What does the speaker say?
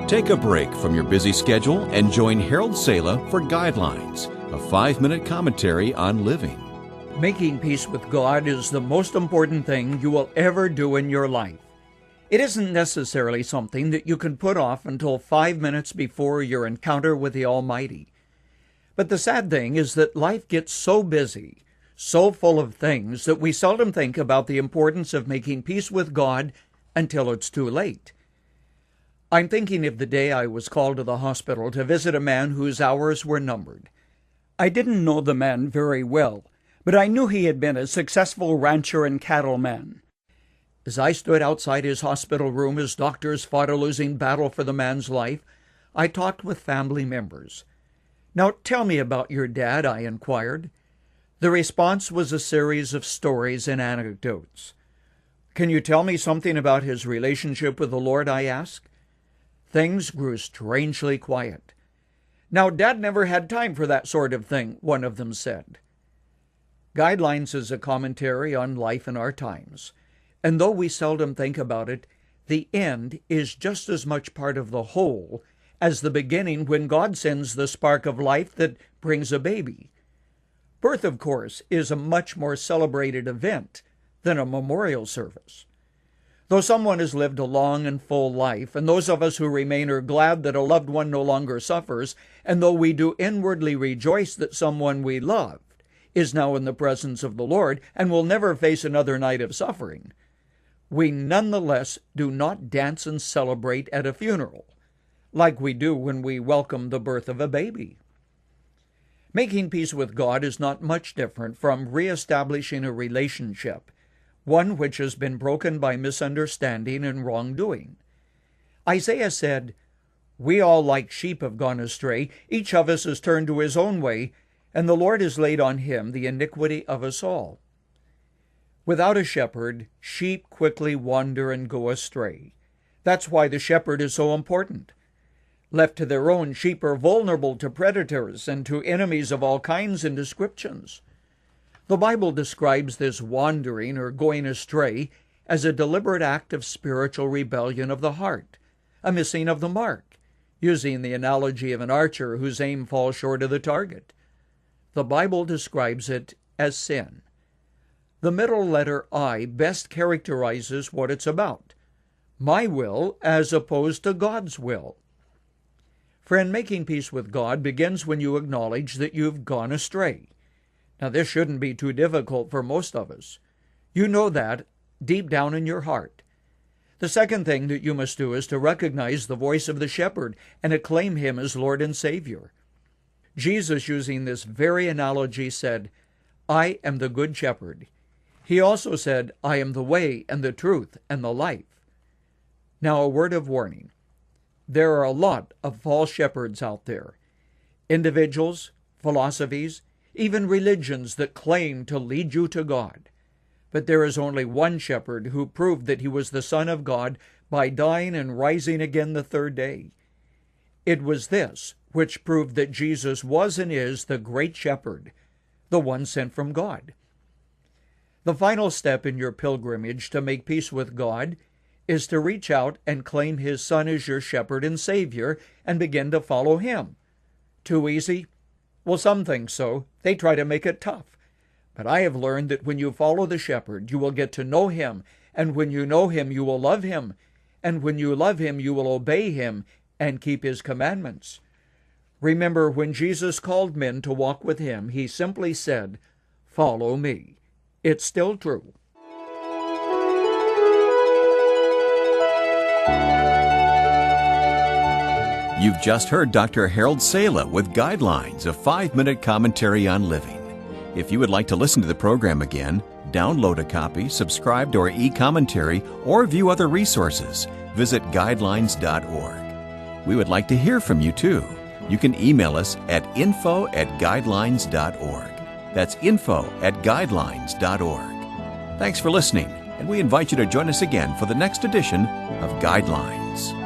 Take a break from your busy schedule and join Harold Sala for Guidelines, a 5-minute commentary on living. Making peace with God is the most important thing you will ever do in your life. It isn't necessarily something that you can put off until 5 minutes before your encounter with the Almighty. But the sad thing is that life gets so busy, so full of things, that we seldom think about the importance of making peace with God until it's too late. I'm thinking of the day I was called to the hospital to visit a man whose hours were numbered. I didn't know the man very well, but I knew he had been a successful rancher and cattleman. As I stood outside his hospital room as doctors fought a losing battle for the man's life, I talked with family members. "Now tell me about your dad," I inquired. The response was a series of stories and anecdotes. "Can you tell me something about his relationship with the Lord?" I asked. Things grew strangely quiet. "Now, Dad never had time for that sort of thing," one of them said. Guidelines is a commentary on life in our times, and though we seldom think about it, the end is just as much part of the whole as the beginning when God sends the spark of life that brings a baby. Birth, of course, is a much more celebrated event than a memorial service. Though someone has lived a long and full life, and those of us who remain are glad that a loved one no longer suffers, and though we do inwardly rejoice that someone we loved is now in the presence of the Lord and will never face another night of suffering, we nonetheless do not dance and celebrate at a funeral like we do when we welcome the birth of a baby. Making peace with God is not much different from reestablishing a relationship, one which has been broken by misunderstanding and wrongdoing. Isaiah said, "We all like sheep have gone astray, each of us has turned to his own way, and the Lord has laid on him the iniquity of us all." Without a shepherd, sheep quickly wander and go astray. That's why the shepherd is so important. Left to their own, sheep are vulnerable to predators and to enemies of all kinds and descriptions. The Bible describes this wandering or going astray as a deliberate act of spiritual rebellion of the heart, a missing of the mark, using the analogy of an archer whose aim falls short of the target. The Bible describes it as sin. The middle letter I best characterizes what it's about: my will as opposed to God's will. Friend, making peace with God begins when you acknowledge that you've gone astray. Now, this shouldn't be too difficult for most of us. You know that deep down in your heart. The second thing that you must do is to recognize the voice of the shepherd and acclaim him as Lord and Savior. Jesus, using this very analogy, said, "I am the good shepherd." He also said, "I am the way and the truth and the life." Now, a word of warning. There are a lot of false shepherds out there. Individuals, philosophies, even religions that claim to lead you to God. But there is only one shepherd who proved that he was the Son of God by dying and rising again the third day. It was this which proved that Jesus was and is the great shepherd, the one sent from God. The final step in your pilgrimage to make peace with God is to reach out and claim his Son as your shepherd and Savior and begin to follow him. Too easy? Well, some think so. They try to make it tough. But I have learned that when you follow the shepherd, you will get to know him, and when you know him, you will love him, and when you love him, you will obey him and keep his commandments. Remember, when Jesus called men to walk with him, he simply said, "Follow me." It's still true. You've just heard Dr. Harold Sala with Guidelines, a 5-minute commentary on living. If you would like to listen to the program again, download a copy, subscribe to our e-commentary, or view other resources, visit guidelines.org. We would like to hear from you too. You can email us at info@guidelines.org. That's info@guidelines.org. Thanks for listening, and we invite you to join us again for the next edition of Guidelines.